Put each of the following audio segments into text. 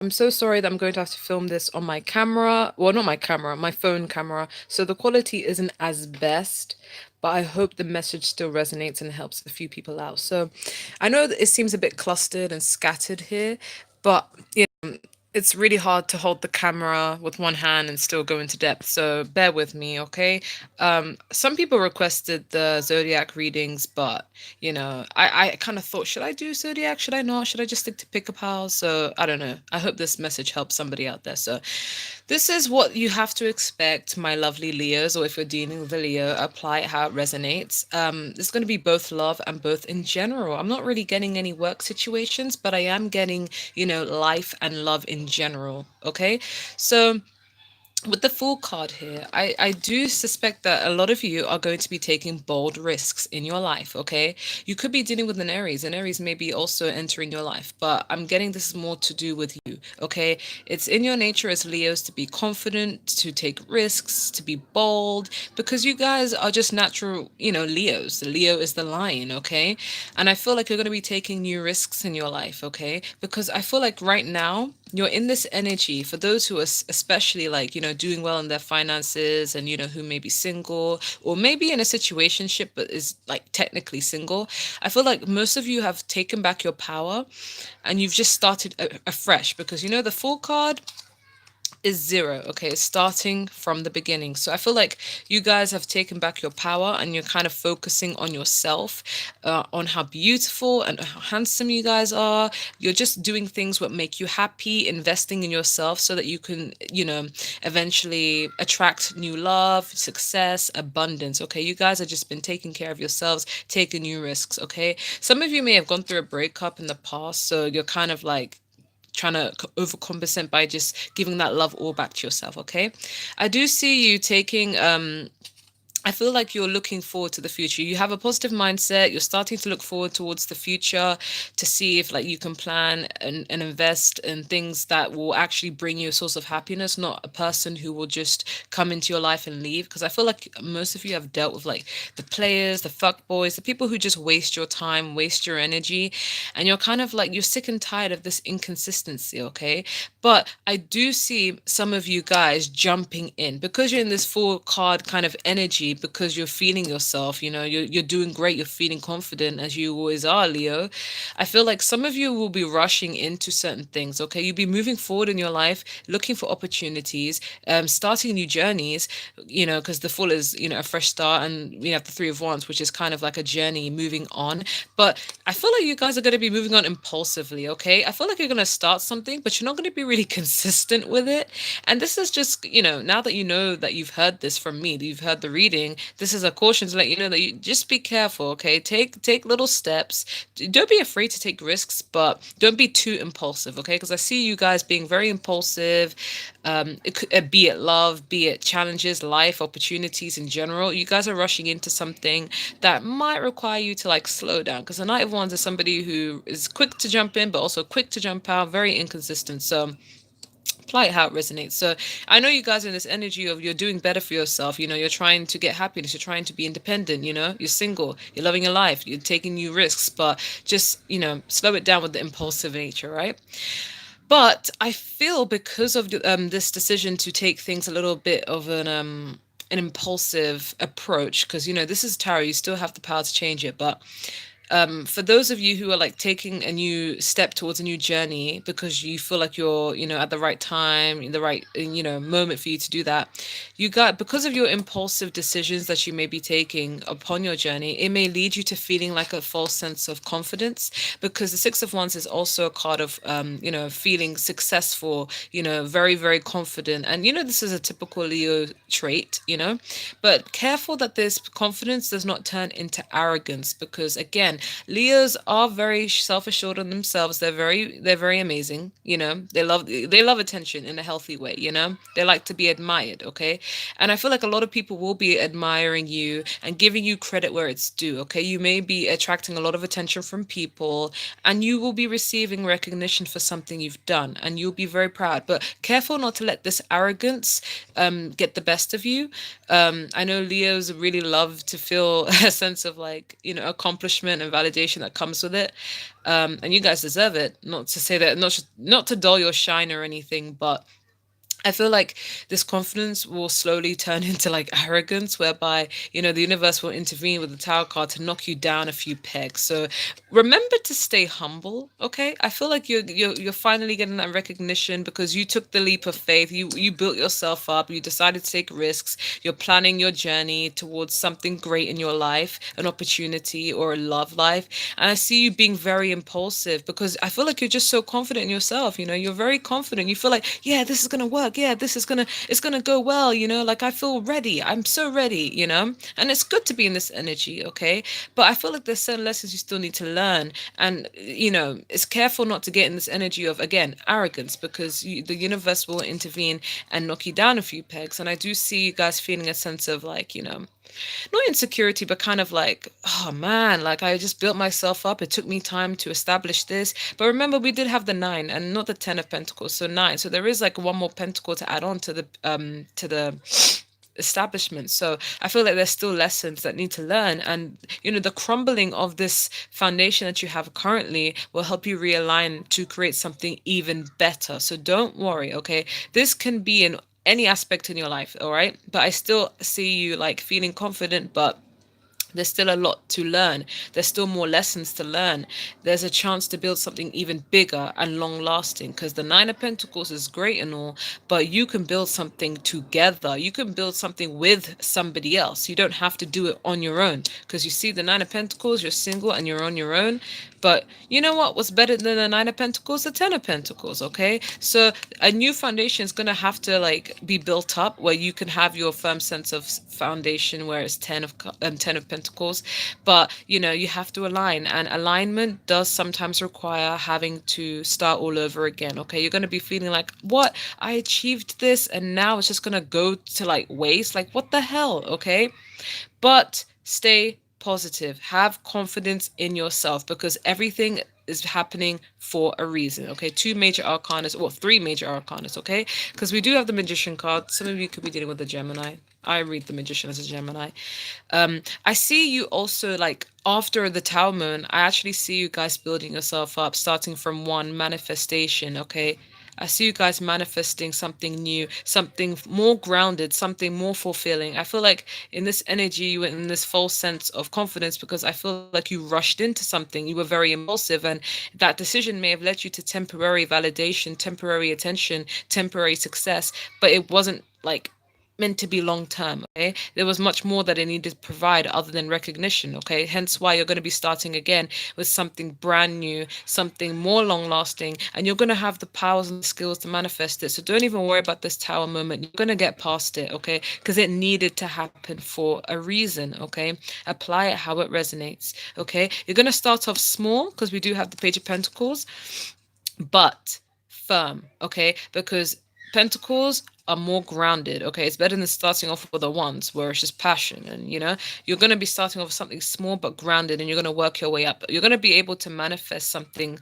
I'm so sorry that I'm going to have to film this on my camera. Well, not my camera, my phone camera. So the quality isn't as best, but I hope the message still resonates and helps a few people out. So I know that it seems a bit clustered and scattered here, but it's really hard to hold the camera with one hand and still go into depth. So bear with me, okay? Some people requested the zodiac readings, but I kind of thought, should I do zodiac? Should I not? Should I just stick to pick a pal? So I don't know. I hope this message helps somebody out there. So this is what you have to expect, my lovely Leos, or if you're dealing with a Leo, apply it how it resonates. It's going to be both love and both in general. I'm not really getting any work situations, but I am getting, life and love in general. Okay. So with the full card here, I do suspect that a lot of you are going to be taking bold risks in your life, okay? You could be dealing with an Aries, and Aries may be also entering your life, but I'm getting this more to do with you, okay? It's in your nature as Leos to be confident, to take risks, to be bold, because you guys are just natural, Leos. The Leo is the lion, okay? And I feel like you're going to be taking new risks in your life, okay? Because I feel like right now, you're in this energy for those who are especially like doing well in their finances, and who may be single or maybe in a situationship but is like technically single. I feel like most of you have taken back your power and you've just started afresh, because the full card is zero. Okay, it's starting from the beginning. So I feel like you guys have taken back your power and you're kind of focusing on yourself, on how beautiful and how handsome you guys are. You're just doing things what make you happy, investing in yourself so that you can, eventually attract new love, success, abundance. Okay, you guys have just been taking care of yourselves, taking new risks. Okay, some of you may have gone through a breakup in the past, so you're kind of like trying to overcompensate by just giving that love all back to yourself. Okay, I do see you taking I feel like you're looking forward to the future. You have a positive mindset. You're starting to look forward towards the future to see if like you can plan and invest in things that will actually bring you a source of happiness, not a person who will just come into your life and leave. Because I feel like most of you have dealt with like the players, the fuck boys, the people who just waste your time, waste your energy. And you're kind of like, you're sick and tired of this inconsistency, okay? But I do see some of you guys jumping in because you're in this full card kind of energy, because you're feeling yourself, you're doing great, you're feeling confident as you always are, Leo. I feel like some of you will be rushing into certain things, okay? You'll be moving forward in your life, looking for opportunities, starting new journeys, because the full is, a fresh start, and we have the Three of Wands, which is kind of like a journey moving on. But I feel like you guys are going to be moving on impulsively, okay? I feel like you're going to start something, but you're not going to be really consistent with it. And this is just, now that you know that you've heard this from me, that you've heard the reading, this is a caution to let you know that you just be careful, okay? Take little steps. Don't be afraid to take risks, but don't be too impulsive, okay? Because I see you guys being very impulsive. Be it love, be it challenges, life, opportunities in general. You guys are rushing into something that might require you to like slow down. Because the Knight of Wands is somebody who is quick to jump in, but also quick to jump out, very inconsistent. So apply it how it resonates. So I know you guys are in this energy of you're doing better for yourself. You're trying to get happiness. You're trying to be independent. You're single. You're loving your life. You're taking new risks, but just, slow it down with the impulsive nature, right? But I feel because of this decision to take things a little bit of an impulsive approach, because this is tarot, you still have the power to change it, but for those of you who are like taking a new step towards a new journey because you feel like you're, at the right time, in the right, moment for you to do that, you got, because of your impulsive decisions that you may be taking upon your journey, it may lead you to feeling like a false sense of confidence, because the Six of Wands is also a card of, feeling successful, very, very confident. And, this is a typical Leo trait, but careful that this confidence does not turn into arrogance, because again, Leos are very self-assured on themselves. They're very amazing. They love attention in a healthy way. They like to be admired. Okay, and I feel like a lot of people will be admiring you and giving you credit where it's due. Okay, you may be attracting a lot of attention from people, and you will be receiving recognition for something you've done, and you'll be very proud. But careful not to let this arrogance get the best of you. I know Leos really love to feel a sense of like, accomplishment and validation that comes with it. And you guys deserve it. Not to say that, not to dull your shine or anything, but I feel like this confidence will slowly turn into like arrogance, whereby, the universe will intervene with the tower card to knock you down a few pegs. So remember to stay humble, okay? I feel like you're finally getting that recognition because you took the leap of faith. You built yourself up, you decided to take risks, you're planning your journey towards something great in your life, an opportunity or a love life. And I see you being very impulsive because I feel like you're just so confident in yourself, you're very confident. You feel like, yeah, this is gonna work. Yeah, it's gonna go well, like I feel ready. I'm so ready, And it's good to be in this energy, okay? But I feel like there's certain lessons you still need to learn. And it's careful not to get in this energy of, again, arrogance, because the universe will intervene and knock you down a few pegs. And I do see you guys feeling a sense of like, not insecurity, but kind of like, oh man, like I just built myself up. It took me time to establish this. But remember, we did have the nine and not the 10 of pentacles. So nine. So there is like one more pentacle to add on to the establishment. So I feel like there's still lessons that need to learn. And, the crumbling of this foundation that you have currently will help you realign to create something even better. So don't worry, okay? This can be in any aspect in your life, all right? But I still see you like feeling confident, but there's still a lot to learn. There's still more lessons to learn. There's a chance to build something even bigger and long lasting, because the Nine of Pentacles is great and all, but you can build something together. You can build something with somebody else. You don't have to do it on your own, because you see the Nine of Pentacles, you're single and you're on your own. But you know what? What's better than the Nine of Pentacles? The Ten of Pentacles, okay? So a new foundation is going to have to like be built up where you can have your firm sense of foundation, where it's Ten of Pentacles. But you have to align, and alignment does sometimes require having to start all over again, okay? You're going to be feeling like, what? I achieved this and now it's just going to go to like waste? Like, what the hell, okay? But stay positive. Have confidence in yourself, because everything is happening for a reason, okay? Two major arcanas, well, three major arcanas, okay? Because we do have the Magician card. Some of you could be dealing with the Gemini. I read the Magician as a Gemini. I see you also like after the Tower Moon, I actually see you guys building yourself up, starting from one manifestation, okay? I see you guys manifesting something new, something more grounded, something more fulfilling. I feel like in this energy, you were in this false sense of confidence because I feel like you rushed into something. You were very impulsive, and that decision may have led you to temporary validation, temporary attention, temporary success, but it wasn't like meant to be long term, okay? There was much more that it needed to provide other than recognition, okay? Hence why you're going to be starting again with something brand new, something more long lasting, and you're going to have the powers and the skills to manifest it. So don't even worry about this Tower moment. You're going to get past it, okay? Because it needed to happen for a reason, okay? Apply it how it resonates, okay? You're going to start off small because we do have the Page of Pentacles, but firm, okay? Because Pentacles are more grounded, okay? It's better than starting off with the ones where it's just passion, and you're going to be starting off with something small but grounded, and you're going to work your way up. You're going to be able to manifest something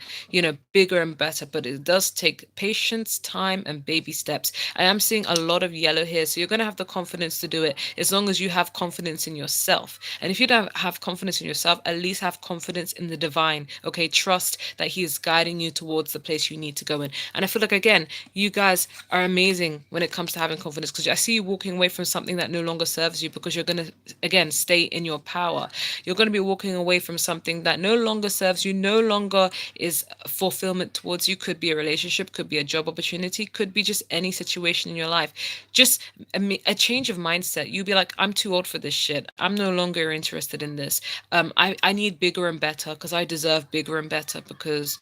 bigger and better, but it does take patience, time, and baby steps. I am seeing a lot of yellow here, so you're going to have the confidence to do it as long as you have confidence in yourself. And if you don't have confidence in yourself, at least have confidence in the divine, okay? Trust that he is guiding you towards the place you need to go in. And I feel like, again, you guys are amazing when it comes to having confidence, because I see you walking away from something that no longer serves you, because you're going to, again, stay in your power. You're going to be walking away from something that no longer serves you, no longer is fulfillment towards you. Could be a relationship, could be a job opportunity, could be just any situation in your life. Just a change of mindset. You'll be like, I'm too old for this shit. I'm no longer interested in this. I need bigger and better, because I deserve bigger and better, because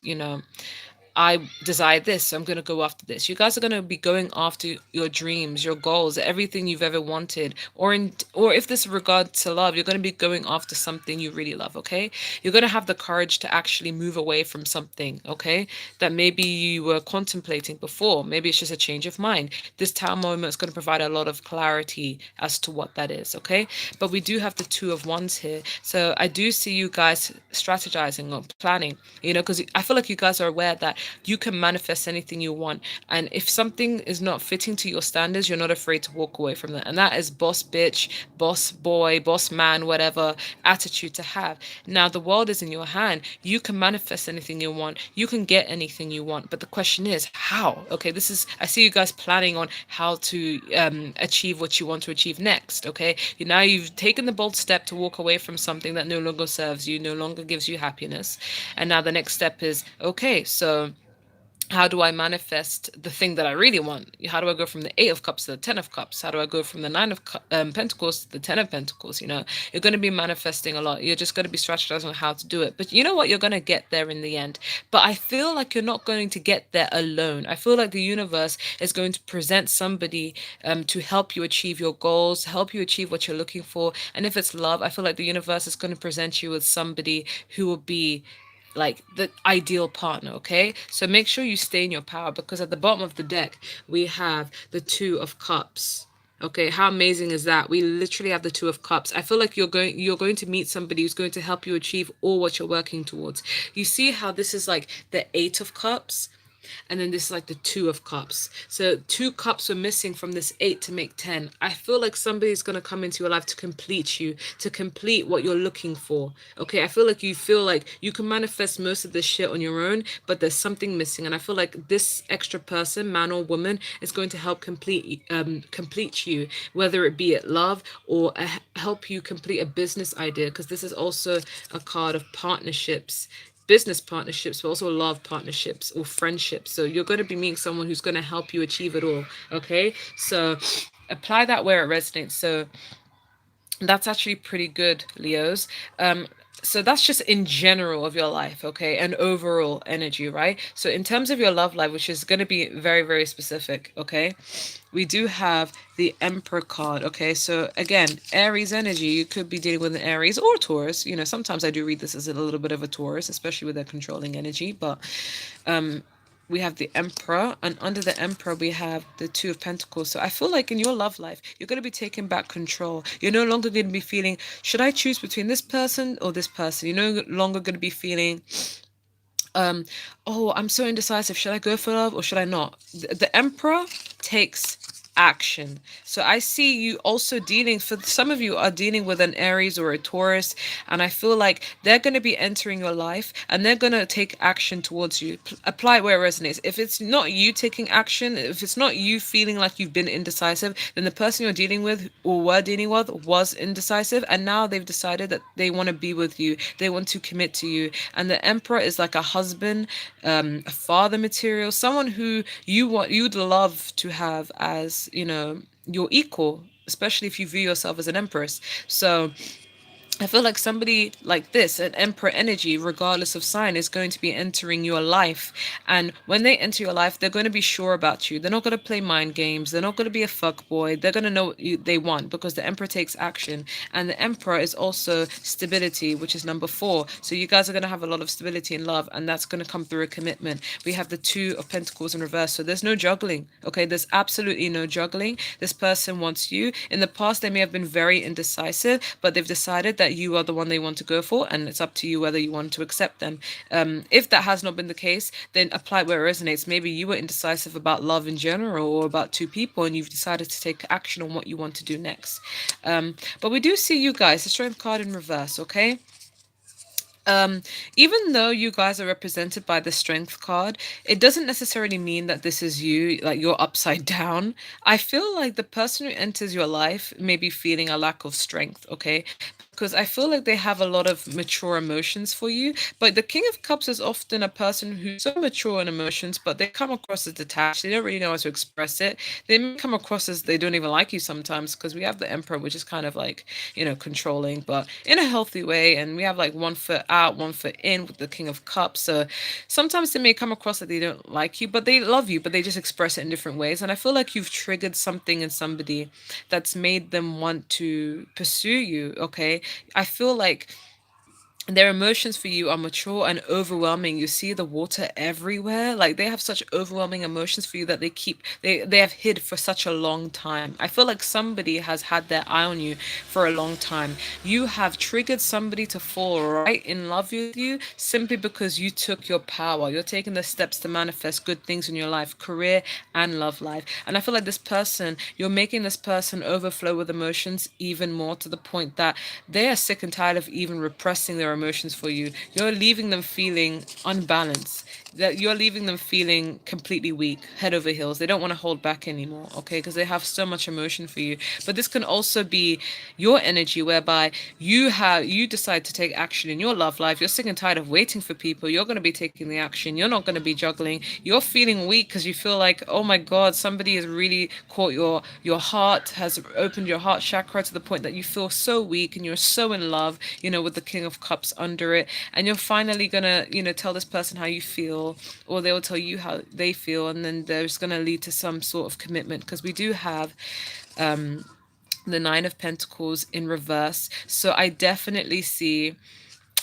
I desire this, so I'm going to go after this. You guys are going to be going after your dreams, your goals, everything you've ever wanted. Or if this regards to love, you're going to be going after something you really love, okay? You're going to have the courage to actually move away from something, okay? That maybe you were contemplating before. Maybe it's just a change of mind. This Tower moment is going to provide a lot of clarity as to what that is, okay? But we do have the Two of Wands here. So I do see you guys strategizing or planning, because I feel like you guys are aware that you can manifest anything you want. And if something is not fitting to your standards, you're not afraid to walk away from that. And that is boss bitch, boss boy, boss man, whatever attitude to have. Now, the world is in your hand. You can manifest anything you want. You can get anything you want. But the question is, how? Okay, I see you guys planning on how to achieve what you want to achieve next. Okay, now you've taken the bold step to walk away from something that no longer serves you, no longer gives you happiness. And now the next step is, okay, so how do I manifest the thing that I really want? How do I go from the Eight of Cups to the Ten of Cups? How do I go from the Pentacles to the Ten of Pentacles? You're going to be manifesting a lot. You're just going to be strategizing on how to do it. But you know what? You're going to get there in the end. But I feel like you're not going to get there alone. I feel like the universe is going to present somebody to help you achieve your goals, help you achieve what you're looking for. And if it's love, I feel like the universe is going to present you with somebody who will be like the ideal partner. Okay, so make sure you stay in your power, because at the bottom of the deck we have the Two of Cups. Okay, how amazing is that? We literally have the Two of Cups. I feel like you're going to meet somebody who's going to help you achieve all what you're working towards. You see how this is like the Eight of Cups, and then this is like the Two of Cups. So two cups were missing from this eight to make 10. I feel like somebody's going to come into your life to complete you, to complete what you're looking for. Okay, I feel like you can manifest most of this shit on your own, but there's something missing. And I feel like this extra person, man or woman, is going to help complete you, whether it be at love or help you complete a business idea, because this is also a card of partnerships, business partnerships, but also love partnerships or friendships. So you're going to be meeting someone who's going to help you achieve it all. Okay, so apply that where it resonates. So that's actually pretty good, Leos. So that's just in general of your life, okay, and overall energy, right? So in terms of your love life, which is going to be very, very specific, okay, we do have the Emperor card, okay? So again, Aries energy, you could be dealing with an Aries or Taurus. Sometimes I do read this as a little bit of a Taurus, especially with their controlling energy, but we have the Emperor, and under the Emperor we have the Two of Pentacles. So I feel like in your love life you're going to be taking back control. You're no longer going to be feeling, should I choose between this person or this person? You're no longer going to be feeling, um oh, I'm so indecisive, should I go for love or should I not? The Emperor takes action. So I see you also dealing, for some of you are dealing with an Aries or a Taurus, and I feel like they're going to be entering your life and they're going to take action towards you. Apply it where it resonates. If it's not you taking action, if it's not you feeling like you've been indecisive, then the person you're dealing with or were dealing with was indecisive, and now they've decided that they want to be with you, they want to commit to you. And the Emperor is like a husband, a father material, someone who you'd love to have as, your equal, especially if you view yourself as an empress. So I feel like somebody like this, an Emperor energy, regardless of sign, is going to be entering your life. And when they enter your life, they're going to be sure about you. They're not going to play mind games. They're not going to be a fuck boy. They're going to know what they want, because the Emperor takes action. And the Emperor is also stability, which is number 4. So you guys are going to have a lot of stability in love, and that's going to come through a commitment. We have the Two of Pentacles in reverse. So there's no juggling. Okay, there's absolutely no juggling. This person wants you. In the past, they may have been very indecisive, but they've decided that you are the one they want to go for, and it's up to you whether you want to accept them. If that has not been the case, then apply it where it resonates. Maybe you were indecisive about love in general or about two people, and you've decided to take action on what you want to do next. But we do see you guys, the Strength card in reverse, okay? Even though you guys are represented by the Strength card, it doesn't necessarily mean that this is you, like you're upside down. I feel like the person who enters your life may be feeling a lack of strength, okay? Because I feel like they have a lot of mature emotions for you. But the King of Cups is often a person who's so mature in emotions, but they come across as detached. They don't really know how to express it. They may come across as they don't even like you sometimes, because we have the Emperor, which is kind of like, controlling, but in a healthy way. And we have like one foot out, one foot in with the King of Cups. So sometimes they may come across that they don't like you, but they love you, but they just express it in different ways. And I feel like you've triggered something in somebody that's made them want to pursue you, okay? I feel like their emotions for you are mature and overwhelming. You see the water everywhere. Like they have such overwhelming emotions for you that they have hid for such a long time. I feel like somebody has had their eye on you for a long time. You have triggered somebody to fall right in love with you simply because you took your power. You're taking the steps to manifest good things in your life, career and love life. And I feel like this person, you're making this person overflow with emotions even more, to the point that they are sick and tired of even repressing their emotions for you. You're leaving them feeling unbalanced. That you're leaving them feeling completely weak, head over heels. They don't want to hold back anymore, okay? Because they have so much emotion for you. But this can also be your energy, whereby you decide to take action in your love life. You're sick and tired of waiting for people. You're going to be taking the action. You're not going to be juggling. You're feeling weak because you feel like, oh my God, somebody has really caught your heart, has opened your heart chakra to the point that you feel so weak and you're so in love, with the King of Cups under it. And you're finally gonna, tell this person how you feel, or they will tell you how they feel, and then there's gonna lead to some sort of commitment, because we do have the Nine of Pentacles in reverse. So I definitely see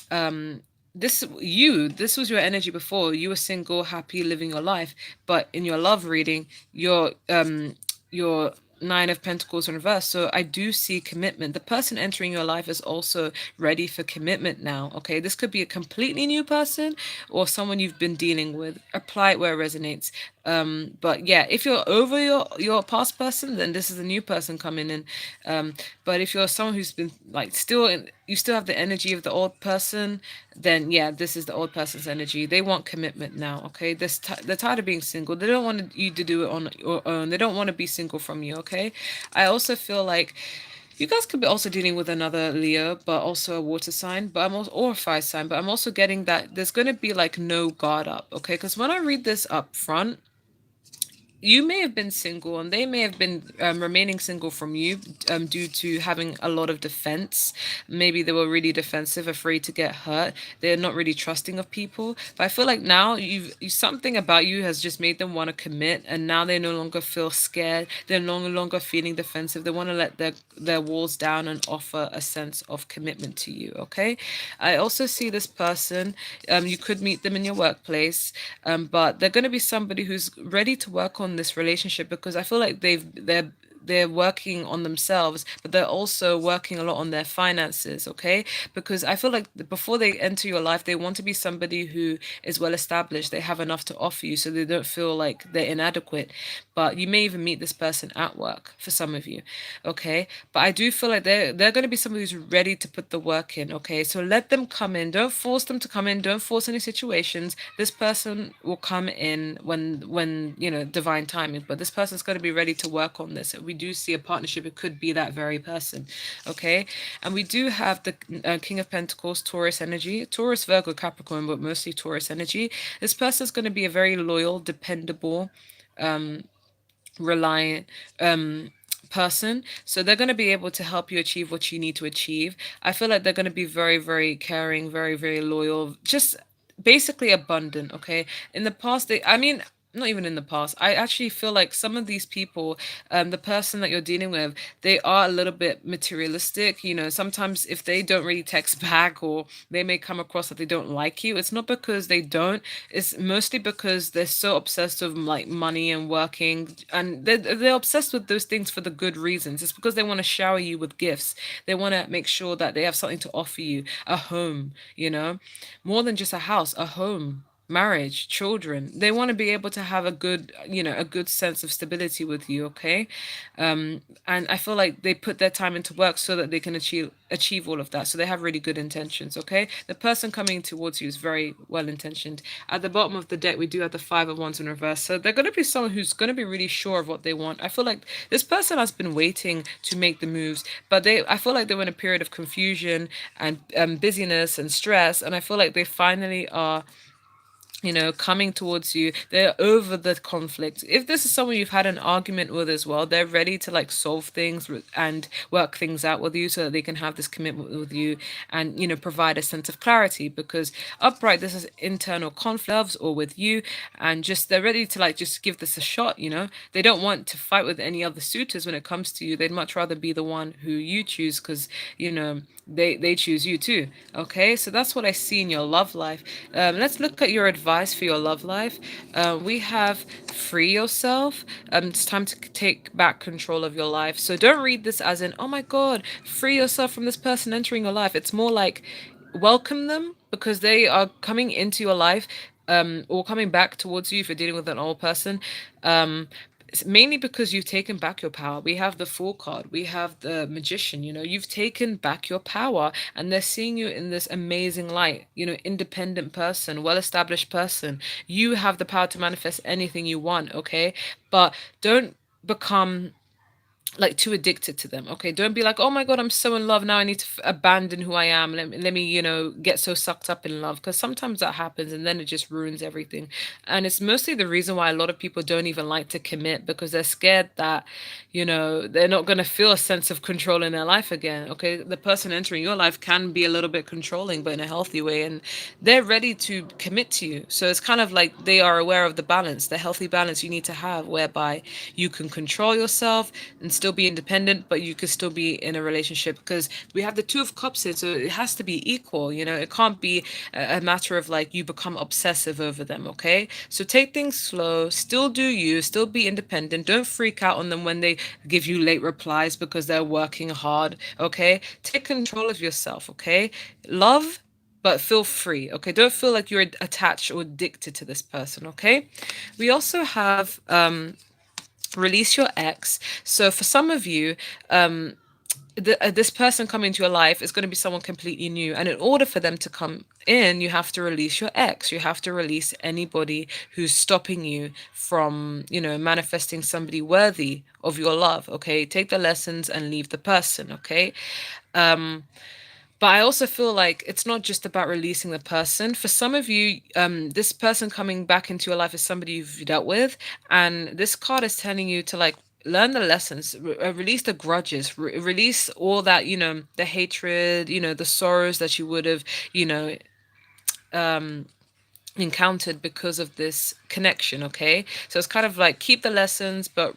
this was your energy before. You were single, happy, living your life. But in your love reading, your Nine of Pentacles in reverse. So I do see commitment. The person entering your life is also ready for commitment now. Okay, this could be a completely new person or someone you've been dealing with. Apply it where it resonates. But yeah, if you're over your past person, then this is a new person coming in. But if you're someone who's been like still in, you still have the energy of the old person, then yeah, this is the old person's energy. They want commitment now. Okay, they're tired of being single. They don't want you to do it on your own. They don't want to be single from you. Okay, I also feel like you guys could be also dealing with another Leo, but also a water sign, but I'm also, or a fire sign, but I'm also getting that there's going to be like no guard up, okay? Because when I read this up front, you may have been single and they may have been remaining single from you due to having a lot of defense. Maybe they were really defensive, afraid to get hurt. They're not really trusting of people. But I feel like now something about you has just made them want to commit, and now they no longer feel scared. They're no longer feeling defensive. They want to let their walls down and offer a sense of commitment to you. Okay, I also see this person. You could meet them in your workplace, but they're going to be somebody who's ready to work on this relationship, because I feel like they're working on themselves, but they're also working a lot on their finances, okay? Because I feel like before they enter your life, they want to be somebody who is well established. They have enough to offer you so they don't feel like they're inadequate. But you may even meet this person at work for some of you, okay? But I do feel like they're going to be somebody who's ready to put the work in, okay? So let them come in. Don't force them to come in. Don't force any situations. This person will come in when divine timing. But this person's going to be ready to work on this. We do see a partnership. It could be that very person, okay? And we do have the King of Pentacles, Taurus energy, Taurus, Virgo, Capricorn, but mostly Taurus energy. This person's going to be a very loyal, dependable, reliant person. So they're going to be able to help you achieve what you need to achieve. I feel like they're going to be very, very caring, very, very loyal, just basically abundant. Okay, in the past, I mean, not even in the past, I actually feel like some of these people, the person that you're dealing with, they are a little bit materialistic. Sometimes if they don't really text back, or they may come across that they don't like you, it's not because they don't, it's mostly because they're so obsessed with like money and working, and they're obsessed with those things for the good reasons. It's because they want to shower you with gifts. They want to make sure that they have something to offer you, a home, more than just a house, a home, marriage, children. They want to be able to have a good sense of stability with you, okay? And I feel like they put their time into work so that they can achieve all of that. So they have really good intentions, okay? The person coming towards you is very well intentioned. At the bottom of the deck, we do have the Five of Wands in reverse. So they're going to be someone who's going to be really sure of what they want. I feel like this person has been waiting to make the moves, but I feel like they were in a period of confusion and busyness and stress, and I feel like they finally are coming towards you. They're over the conflict. If this is someone you've had an argument with as well, they're ready to like solve things and work things out with you so that they can have this commitment with you and, provide a sense of clarity, because upright, this is internal conflicts or with you, and just they're ready to like just give this a shot. They don't want to fight with any other suitors when it comes to you. They'd much rather be the one who you choose, because, they choose you too. Okay, so that's what I see in your love life. Let's look at your advice for your love life. We have free yourself. It's time to take back control of your life. So don't read this as in, oh my god, free yourself from this person entering your life. It's more like welcome them because they are coming into your life, or coming back towards you if you're dealing with an old person. Um, it's mainly because you've taken back your power. We have the Fool card, we have the Magician. You've taken back your power, and they're seeing you in this amazing light. Independent person, well established person. You have the power to manifest anything you want, okay? But don't become like too addicted to them. Okay, don't be like, oh my god, I'm so in love now, I need to abandon who I am. Let me get so sucked up in love, because sometimes that happens and then it just ruins everything. And it's mostly the reason why a lot of people don't even like to commit, because they're scared that they're not going to feel a sense of control in their life again. Okay, the person entering your life can be a little bit controlling, but in a healthy way, and they're ready to commit to you. So it's kind of like they are aware of the balance, the healthy balance you need to have, whereby you can control yourself and still be independent, but you can still be in a relationship, because we have the Two of Cups here, so it has to be equal. It can't be a matter of like you become obsessive over them. Okay, so take things slow, still do you, still be independent. Don't freak out on them when they give you late replies because they're working hard. Okay, take control of yourself. Okay, love, but feel free. Okay, don't feel like you're attached or addicted to this person. Okay, we also have release your ex. So for some of you, this person coming into your life is going to be someone completely new, and in order for them to come in, you have to release your ex. You have to release anybody who's stopping you from manifesting somebody worthy of your love. Okay, take the lessons and leave the person. Okay. But I also feel like it's not just about releasing the person. For some of you, this person coming back into your life is somebody you've dealt with, and this card is telling you to like learn the lessons, release the grudges, release all that, the hatred, the sorrows that you would have, you know, encountered because of this connection. Okay, so it's kind of like keep the lessons, but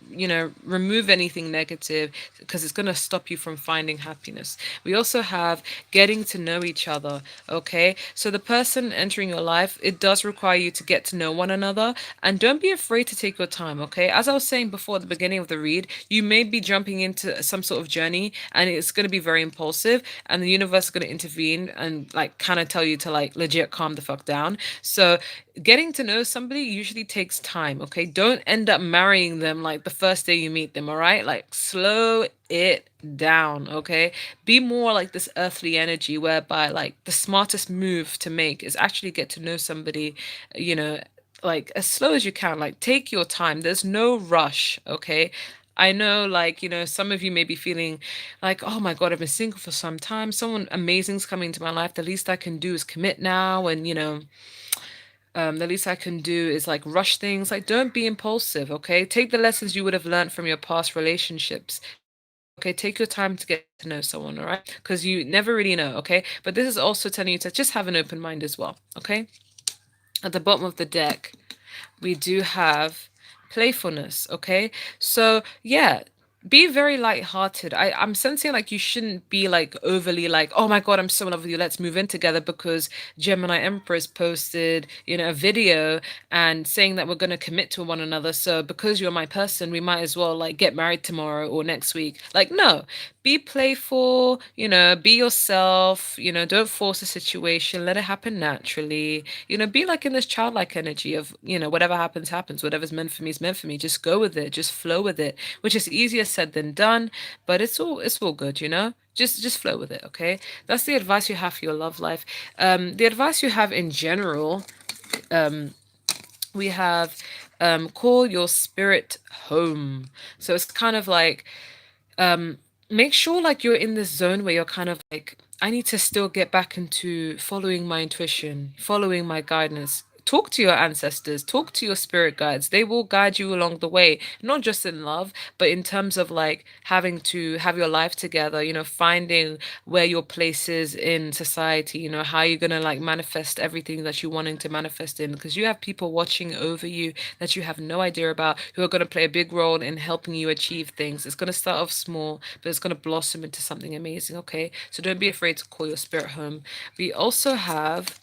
remove anything negative, because it's going to stop you from finding happiness. We also have getting to know each other. Okay, so the person entering your life, it does require you to get to know one another, and don't be afraid to take your time. Okay, as I was saying before at the beginning of the read, you may be jumping into some sort of journey and it's going to be very impulsive, and the universe is going to intervene and like kind of tell you to like legit calm the fuck down. So getting to know somebody usually takes time. Okay, don't end up marrying them like the first day you meet them. All right, like slow it down. Okay, be more like this earthly energy, whereby like the smartest move to make is actually get to know somebody, you know like as slow as you can. Like take your time, there's no rush. Okay, I know, like, some of you may be feeling like, oh my God, I've been single for some time. Someone amazing's coming into my life. The least I can do is commit now. And, the least I can do is like rush things. Like, don't be impulsive, okay? Take the lessons you would have learned from your past relationships. Okay, take your time to get to know someone, all right? Because you never really know, okay? But this is also telling you to just have an open mind as well, okay? At the bottom of the deck, we do have playfulness. Okay, so yeah, be very light-hearted. I'm sensing like you shouldn't be like overly like, oh my God, I'm so in love with you, let's move in together, because Gemini Empress posted a video and saying that we're going to commit to one another, so because you're my person, we might as well like get married tomorrow or next week. Like, no, be playful, be yourself, don't force a situation, let it happen naturally. Be like in this childlike energy of, whatever happens, happens. Whatever's meant for me is meant for me. Just go with it, just flow with it, which is easier said than done, but it's all good, Just flow with it, okay? That's the advice you have for your love life. The advice you have in general, we have call your spirit home. So it's kind of like make sure like you're in this zone where you're kind of like, I need to still get back into following my intuition, following my guidance, Talk to your ancestors, talk to your spirit guides. They will guide you along the way, not just in love, but in terms of like having to have your life together, finding where your place is in society, how you're going to like manifest everything that you're wanting to manifest in, because you have people watching over you that you have no idea about who are going to play a big role in helping you achieve things. It's going to start off small, but it's going to blossom into something amazing, okay? So don't be afraid to call your spirit home. We also have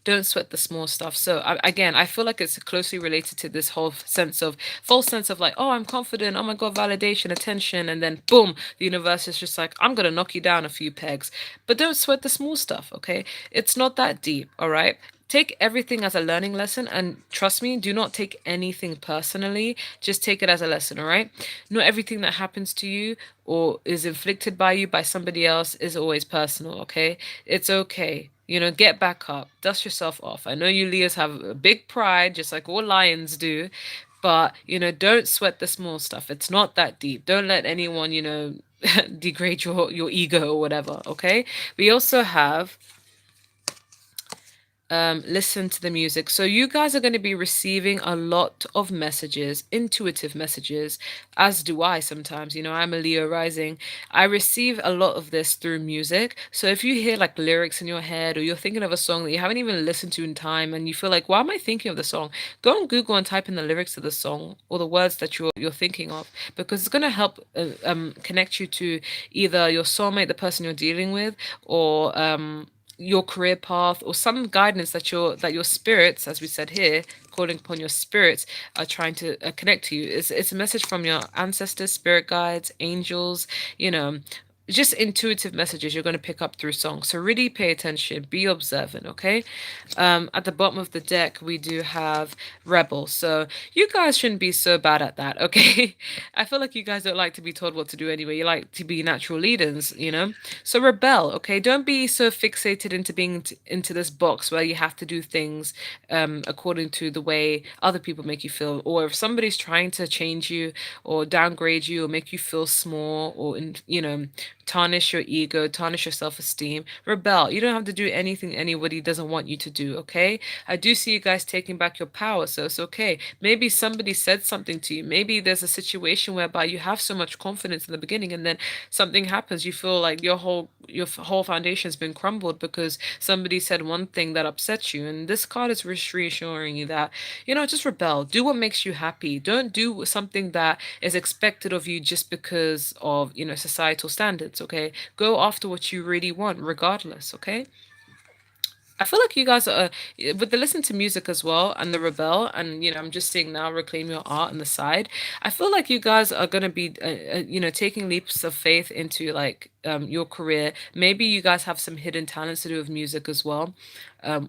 don't sweat the small stuff. So again, I feel like it's closely related to this whole sense of false sense of like, oh, I'm confident, oh my god, validation, attention, and then boom, the universe is just like, I'm gonna knock you down a few pegs. But don't sweat the small stuff, okay? It's not that deep, all right? Take everything as a learning lesson, and trust me, do not take anything personally. Just take it as a lesson, all right? Not everything that happens to you or is inflicted by you by somebody else is always personal, okay? It's okay. Get back up, dust yourself off. I know you Leos have a big pride, just like all lions do, but don't sweat the small stuff. It's not that deep. Don't let anyone, degrade your ego or whatever, okay? We also have listen to the music. So you guys are going to be receiving a lot of messages, intuitive messages, as do I sometimes. I'm a Leo rising. I receive a lot of this through music. So if you hear like lyrics in your head, or you're thinking of a song that you haven't even listened to in time and you feel like, why am I thinking of the song? Go on Google and type in the lyrics of the song or the words that you're thinking of, because it's going to help connect you to either your soulmate, the person you're dealing with, or your career path, or some guidance that your spirits, as we said here, calling upon your spirits, are trying to connect to you. It's a message from your ancestors, spirit guides, angels, you know just intuitive messages you're going to pick up through songs. So really pay attention, be observant, okay? At the bottom of the deck, we do have Rebel. So you guys shouldn't be so bad at that, okay? I feel like you guys don't like to be told what to do anyway. You like to be natural leaders. So rebel, okay? Don't be so fixated into being into this box where you have to do things according to the way other people make you feel. Or if somebody's trying to change you or downgrade you or make you feel small or, tarnish your ego, tarnish your self esteem, rebel. You don't have to do anything anybody doesn't want you to do, okay? I do see you guys taking back your power, so it's okay. Maybe somebody said something to you. Maybe there's a situation whereby you have so much confidence in the beginning and then something happens. You feel like your whole foundation's been crumbled because somebody said one thing that upsets you. And this card is reassuring you that, just rebel. Do what makes you happy. Don't do something that is expected of you just because of, societal standards, okay? Go after what you really want, regardless, okay? I feel like you guys are with the listen to music as well and the rebel, and I'm just seeing now reclaim your art on the side. I feel like you guys are gonna be taking leaps of faith into like your career. Maybe you guys have some hidden talents to do with music as well,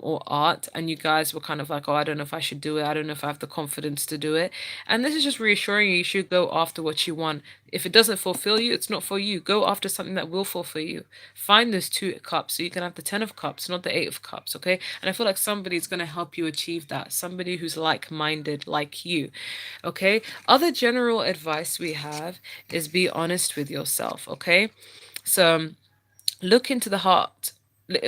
or art, and you guys were kind of like, oh, I don't know if I should do it. I don't know if I have the confidence to do it. And this is just reassuring you, you should go after what you want. If it doesn't fulfill you, it's not for you. Go after something that will fulfill you. Find those two cups so you can have the 10 of cups, not the 8 of cups, okay? And I feel like somebody's going to help you achieve that. Somebody who's like-minded like you, okay? Other general advice we have is be honest with yourself, okay? So look into the heart.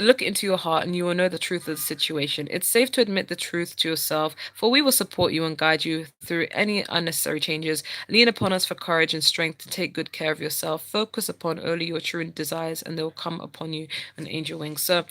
Look into your heart and you will know the truth of the situation. It's safe to admit the truth to yourself, for we will support you and guide you through any unnecessary changes. Lean upon us for courage and strength to take good care of yourself. Focus upon only your true desires, and they will come upon you on angel wings. So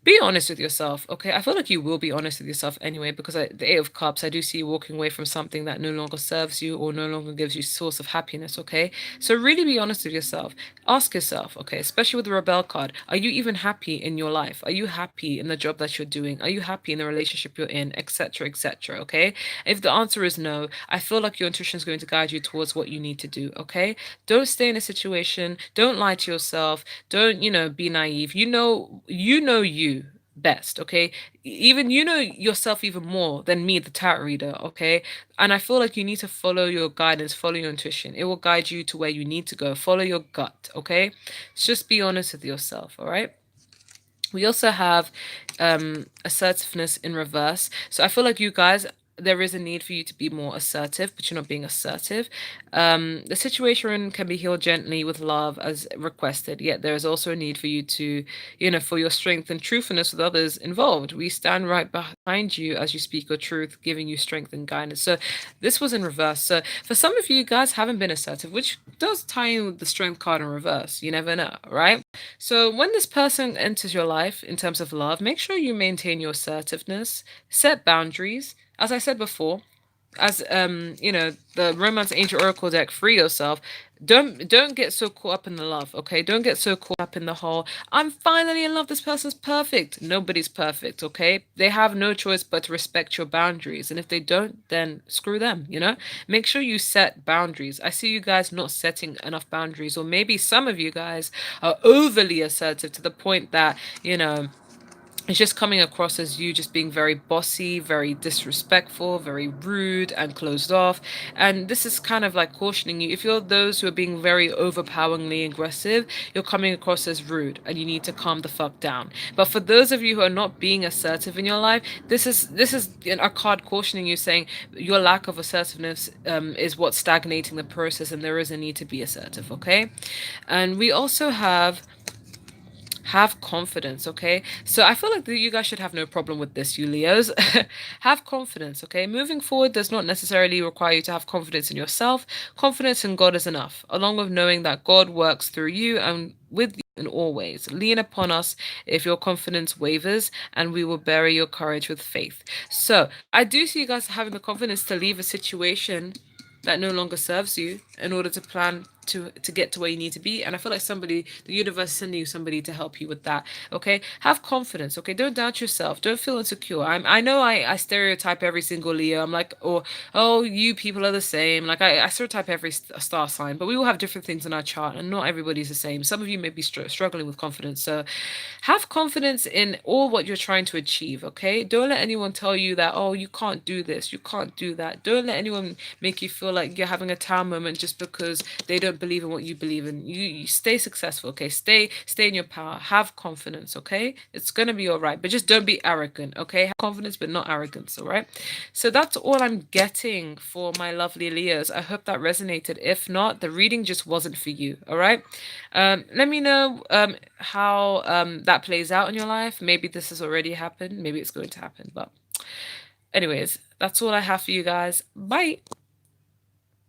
be honest with yourself, okay? I feel like you will be honest with yourself anyway, because the Eight of Cups, I do see you walking away from something that no longer serves you or no longer gives you source of happiness, okay? So really be honest with yourself. Ask yourself, okay, especially with the Rebel card, are you even happy in your life? Are you happy in the job that you're doing? Are you happy in the relationship you're in, etc., etc., okay? If the answer is no, I feel like your intuition is going to guide you towards what you need to do, okay? Don't stay in a situation, don't lie to yourself, don't, be naive. You best, okay? Even you know yourself even more than me, the tarot reader, okay? And I feel like you need to follow your guidance, follow your intuition. It will guide you to where you need to go. Follow your gut, okay? Just be honest with yourself, all right? We also have assertiveness in reverse. So I feel like you guys, there is a need for you to be more assertive, but you're not being assertive. The situation can be healed gently with love as requested, yet there is also a need for you to, for your strength and truthfulness with others involved. We stand right behind behind you as you speak your truth, giving you strength and guidance. So this was in reverse. So for some of you guys haven't been assertive, which does tie in with the strength card in reverse. You never know, right? So when this person enters your life in terms of love, make sure you maintain your assertiveness, set boundaries. As I said before, as the romance angel oracle deck, free yourself. Don't get so caught up in the love, okay? Don't get so caught up in the whole I'm finally in love, this person's perfect. Nobody's perfect, okay? They have no choice but to respect your boundaries, and if they don't, then screw them, make sure you set boundaries. I see you guys not setting enough boundaries, or maybe some of you guys are overly assertive to the point that it's just coming across as you just being very bossy, very disrespectful, very rude and closed off. And this is kind of like cautioning you. If you're those who are being very overpoweringly aggressive, you're coming across as rude and you need to calm the fuck down. But for those of you who are not being assertive in your life, this is a card cautioning you, saying your lack of assertiveness is what's stagnating the process, and there is a need to be assertive, okay? And we also have confidence, okay? So I feel like you guys should have no problem with this, you Leos. Have confidence, okay? Moving forward does not necessarily require you to have confidence in yourself. Confidence in God is enough, along with knowing that God works through you and with you in all ways. Lean upon us if your confidence wavers, and we will bury your courage with faith. So I do see you guys having the confidence to leave a situation that no longer serves you in order to plan to get to where you need to be. And I feel like the universe is sending you somebody to help you with that. Okay, have confidence. Okay, don't doubt yourself, don't feel insecure. I know I stereotype every single Leo. I'm like, oh, you people are the same. Like I stereotype every star sign, but we all have different things in our chart, and not everybody's the same. Some of you may be struggling with confidence, so have confidence in all what you're trying to achieve. Okay, don't let anyone tell you that, oh, you can't do this, you can't do that. Don't let anyone make you feel like you're having a town moment just because they don't believe in what you believe in. You stay successful, okay? Stay in your power. Have confidence, okay? It's gonna be all right, but just don't be arrogant, okay? Have confidence, but not arrogance, all right? So that's all I'm getting for my lovely Leos. I hope that resonated. If not, the reading just wasn't for you, all right? Let me know how that plays out in your life. Maybe this has already happened. Maybe it's going to happen. But anyways, that's all I have for you guys. Bye.